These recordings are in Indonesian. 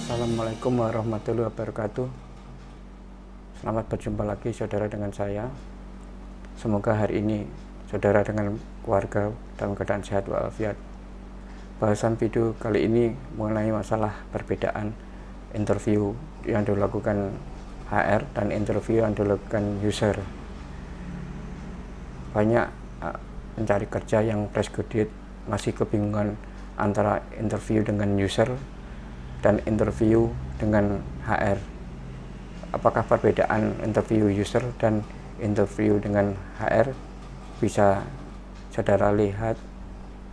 Assalamualaikum warahmatullahi wabarakatuh. Selamat berjumpa lagi saudara dengan saya. Semoga hari ini saudara dengan keluarga dalam keadaan sehat walafiat. Bahasan video kali ini mengenai masalah perbedaan interview yang dilakukan HR dan interview yang dilakukan user. Banyak pencari kerja yang fresh graduate masih kebingungan antara interview dengan user dan interview dengan HR. Apakah perbedaan interview user dan interview dengan HR bisa saudara lihat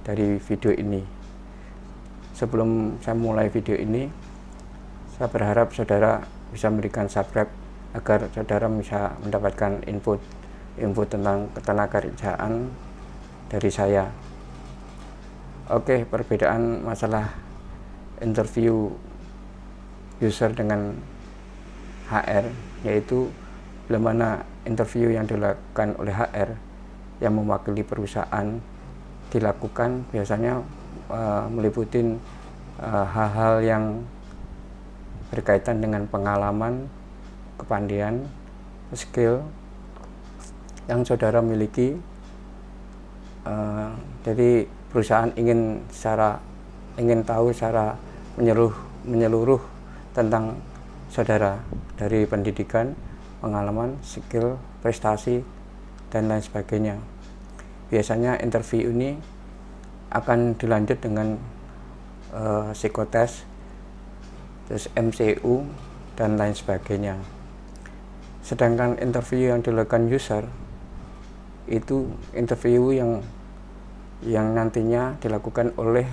dari video ini. Sebelum saya mulai video ini, saya berharap saudara bisa memberikan subscribe agar saudara bisa mendapatkan info tentang ketenagakerjaan dari saya. Oke, perbedaan masalah interview user dengan HR, yaitu bila mana interview yang dilakukan oleh HR yang mewakili perusahaan dilakukan biasanya meliputi hal-hal yang berkaitan dengan pengalaman, kepandaian, skill yang saudara miliki. Jadi perusahaan ingin tahu secara menyeluruh tentang saudara, dari pendidikan, pengalaman, skill, prestasi, dan lain sebagainya. Biasanya interview ini akan dilanjut dengan psikotes, terus MCU, dan lain sebagainya. Sedangkan interview yang dilakukan user itu interview yang nantinya dilakukan oleh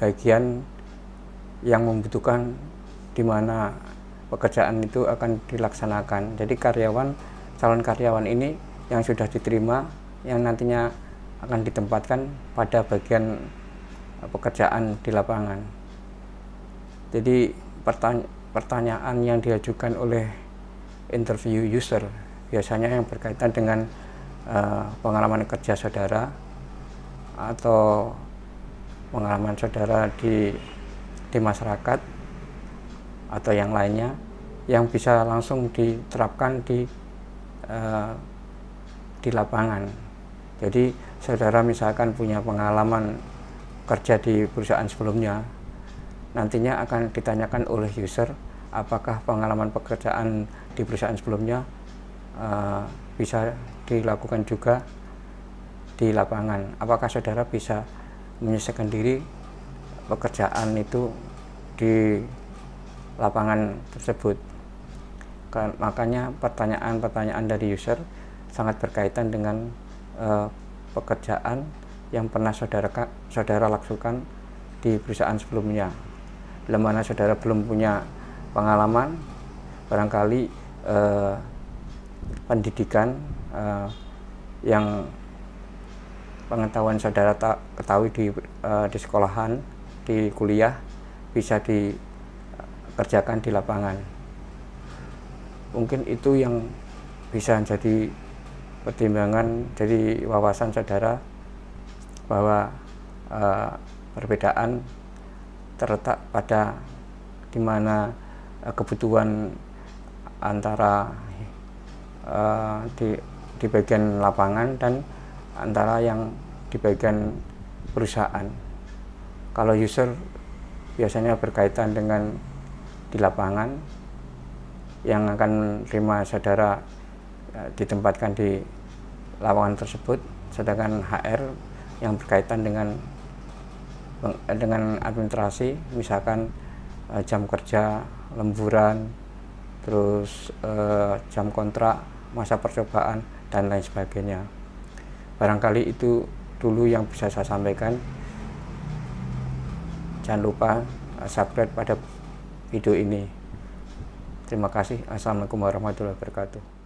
bagian yang membutuhkan di mana pekerjaan itu akan dilaksanakan. Jadi calon karyawan ini yang sudah diterima yang nantinya akan ditempatkan pada bagian pekerjaan di lapangan. Jadi pertanyaan yang diajukan oleh interview user biasanya yang berkaitan dengan pengalaman kerja saudara atau pengalaman saudara di masyarakat atau yang lainnya yang bisa langsung diterapkan di lapangan. Jadi saudara misalkan punya pengalaman kerja di perusahaan sebelumnya, nantinya akan ditanyakan oleh user apakah pengalaman pekerjaan di perusahaan sebelumnya bisa dilakukan juga di lapangan. Apakah saudara bisa menyelesaikan diri pekerjaan itu di lapangan tersebut. Makanya pertanyaan-pertanyaan dari user sangat berkaitan dengan pekerjaan yang pernah saudara lakukan di perusahaan sebelumnya. Bila mana saudara belum punya pengalaman, barangkali pendidikan yang pengetahuan saudara ketahui di sekolahan, di kuliah, bisa dikerjakan di lapangan. Mungkin itu yang bisa jadi pertimbangan, jadi wawasan saudara bahwa perbedaan terletak pada dimana kebutuhan antara di bagian lapangan dan antara yang di bagian perusahaan. Kalau user biasanya berkaitan dengan di lapangan yang akan terima saudara ditempatkan di lapangan tersebut, sedangkan HR yang berkaitan dengan administrasi, misalkan jam kerja, lemburan, terus jam kontrak, masa percobaan, dan lain sebagainya. Barangkali itu dulu yang bisa saya sampaikan. Jangan lupa subscribe pada video ini. Terima kasih. Assalamualaikum warahmatullahi wabarakatuh.